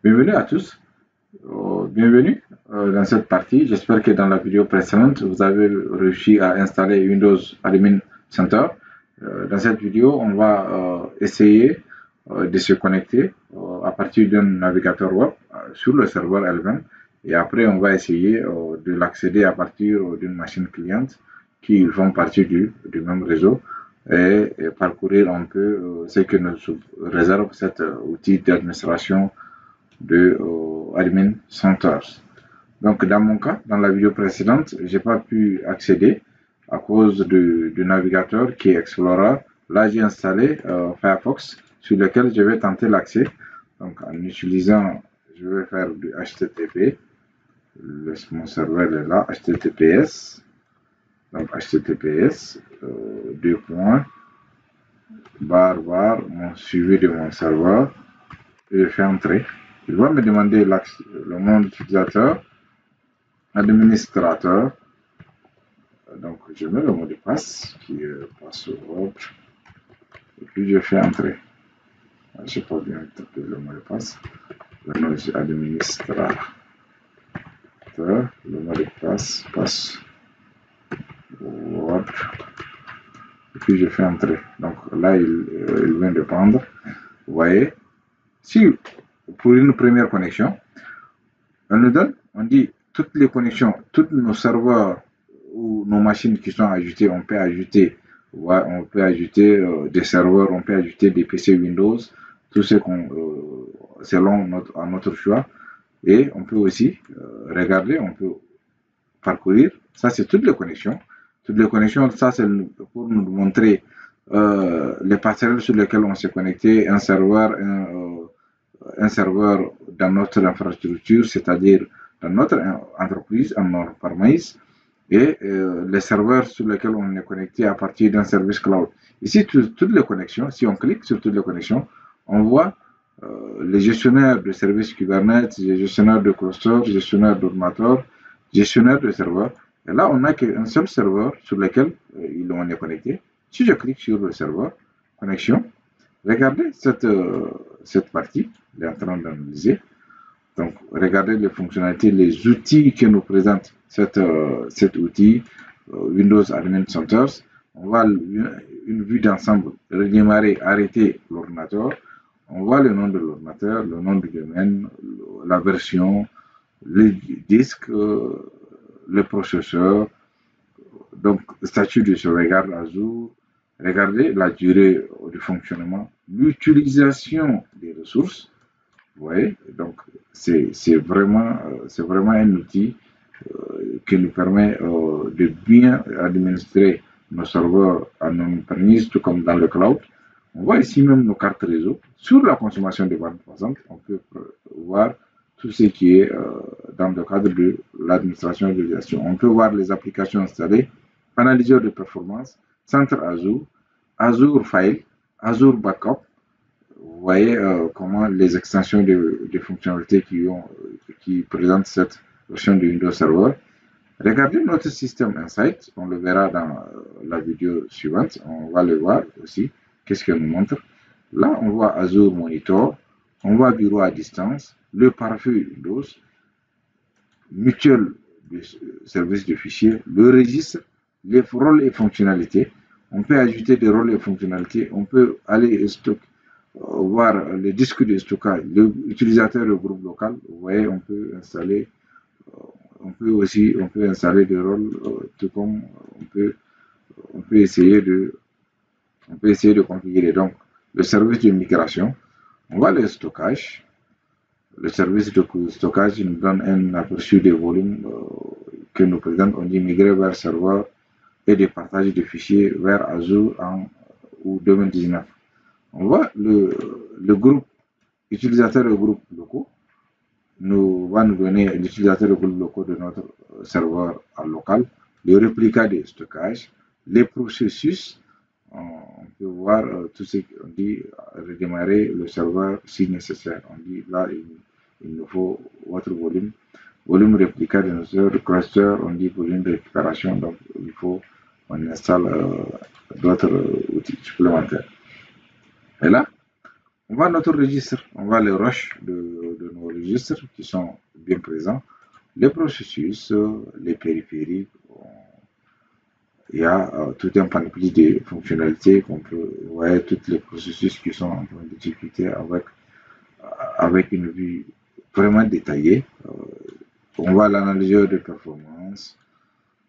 Bienvenue à tous. Bienvenue dans cette partie. J'espère que dans la vidéo précédente, vous avez réussi à installer Windows Admin Center. Dans cette vidéo, on va essayer de se connecter à partir d'un navigateur web sur le serveur L20 et après on va essayer de l'accéder à partir d'une machine cliente qui font partie du même réseau et parcourir un peu ce que nous réserve cet outil d'administration de Admin Centers. Donc, dans mon cas, dans la vidéo précédente, je n'ai pas pu accéder à cause du navigateur qui est Explorer. Là, j'ai installé Firefox sur lequel je vais tenter l'accès. Donc, en utilisant, je vais faire du HTTP. Mon serveur est là, HTTPS. Donc, HTTPS, deux points, barre, mon suivi de mon serveur. Et je fais entrer. Il va me demander le nom d'utilisateur, administrateur. Donc, je mets le mot de passe qui est password. Et puis, je fais entrer. Je n'ai pas bien tapé le mot de passe. Le nom de administrateur. Le mot de passe, password. Et puis, je fais entrer. Donc, là, il vient de prendre. Vous voyez, si pour une première connexion, on nous donne, on dit toutes les connexions, tous nos serveurs ou nos machines qui sont ajoutées, on peut ajouter, des serveurs, on peut ajouter des PC Windows, tout ce qu'on, selon notre choix. Et on peut aussi regarder, on peut parcourir. Ça, c'est toutes les connexions. Toutes les connexions, ça, c'est pour nous montrer les passerelles sur lesquelles on s'est connecté, un serveur dans notre infrastructure, c'est-à-dire dans notre entreprise, en on-premise, et les serveurs sur lesquels on est connecté à partir d'un service cloud. Ici, toutes les connexions, si on clique sur toutes les connexions, on voit les gestionnaires de services Kubernetes, les gestionnaires de clusters, gestionnaires d'ordinateurs, gestionnaires de serveurs. Et là, on n'a qu'un seul serveur sur lequel on est connecté. Si je clique sur le serveur, connexion, regardez cette partie, il est en train d'analyser. Donc, regardez les fonctionnalités, les outils que nous présente cet outil Windows Admin Centers. On voit une vue d'ensemble, redémarrer, arrêter l'ordinateur. On voit le nom de l'ordinateur, le nom du domaine, la version, le disque, le processeur, donc statut de sauvegarde à jour. Regardez la durée du fonctionnement, l'utilisation des ressources. Vous voyez, donc c'est vraiment un outil qui nous permet de bien administrer nos serveurs en on-premise, tout comme dans le cloud. On voit ici même nos cartes réseau. Sur la consommation de bande passante, on peut voir tout ce qui est dans le cadre de l'administration de gestion. On peut voir les applications installées, analyseur de performance, centre Azure, Azure File, Azure Backup. Vous voyez comment les extensions de fonctionnalités qui présentent cette version de Windows Server. Regardez notre système Insight, on le verra dans la vidéo suivante, on va le voir aussi, qu'est-ce qu'elle nous montre. Là, on voit Azure Monitor, on voit Bureau à distance, le pare-feu Windows, mutuel de service de fichiers, le registre, les rôles et fonctionnalités. On peut ajouter des rôles et fonctionnalités, on peut aller voir le disque de stockage, l'utilisateur le groupe local. Vous voyez, on peut installer installer des rôles, tout comme on peut essayer de configurer. Donc, le service de migration, on voit le stockage. Le service de stockage nous donne un aperçu des volumes que nous présente. On dit migrer vers serveur et de partage de fichiers vers Azure ou 2019. On voit le groupe utilisateur et groupe locaux va nous donner l'utilisateur et groupe locaux de notre serveur en local, le réplica de stockage, les processus. On peut voir tout ce qu'on dit, redémarrer le serveur si nécessaire. On dit là, il nous faut votre volume réplica de notre cluster, on dit volume de récupération, donc il faut on installe d'autres outils supplémentaires. Et là, on voit notre registre, on voit les rushs de nos registres qui sont bien présents, les processus, les périphériques. Il y a tout un panoplie de fonctionnalités qu'on peut, ouais, tous les processus qui sont en train de discuter avec une vue vraiment détaillée. On voit l'analyseur de performance.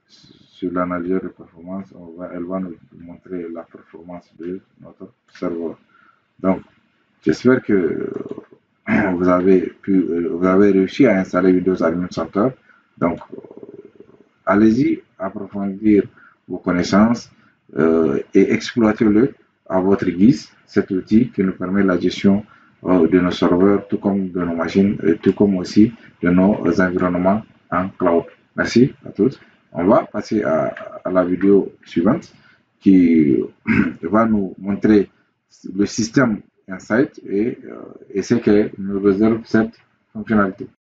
Sur l'analyseur de performance, elle va nous montrer la performance de notre serveur. Donc, j'espère que vous avez réussi à installer Windows Admin Center. Donc, allez-y, approfondir vos connaissances et exploitez-le à votre guise, cet outil qui nous permet la gestion de nos serveurs, tout comme de nos machines, et tout comme aussi de nos environnements en cloud. Merci à tous. On va passer à la vidéo suivante qui va nous montrer le système Insight et ce que nous réserve cette fonctionnalité.